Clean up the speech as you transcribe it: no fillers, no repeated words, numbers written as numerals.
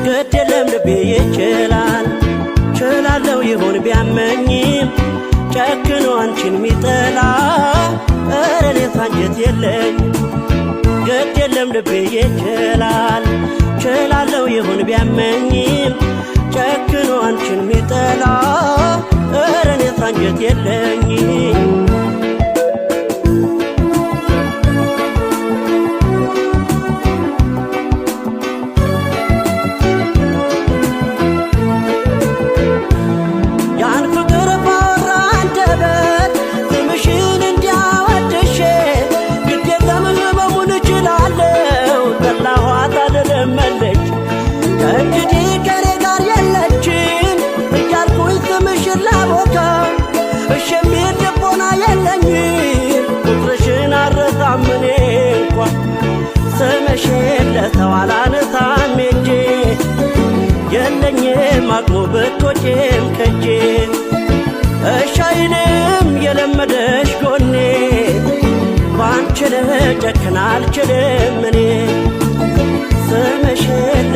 ግድ የለም ልቤ ይችላል ችላለው ይሆን ቢያመኝም ጨክኖ አንቺን ሚጠላ ኧረ እኔስ አንጀት የለኝ ግድ የለም ልቤ ይችላል ችላለው ይሆን ቢያመኝም ጨክኖ አንቺን ሚጠላ ኧረ እኔስ አንጀት የለኝ እንግዲህ ከኔ ጋር የለችም እያልኩኝ ስምሽን ላቦካ እሺ የሚል ልቦና የለኝም ቁጥርሽን አልረሳም እኔ እንኳ ስምሽን ለሰው አላነሳም ሄጄ የለኝም አቅሙ ብትወጪም ከጄ እሺ አይልም የለመደሽ ጎኔ ባንቺ ልጨክን አልችልም እኔ ስምሽን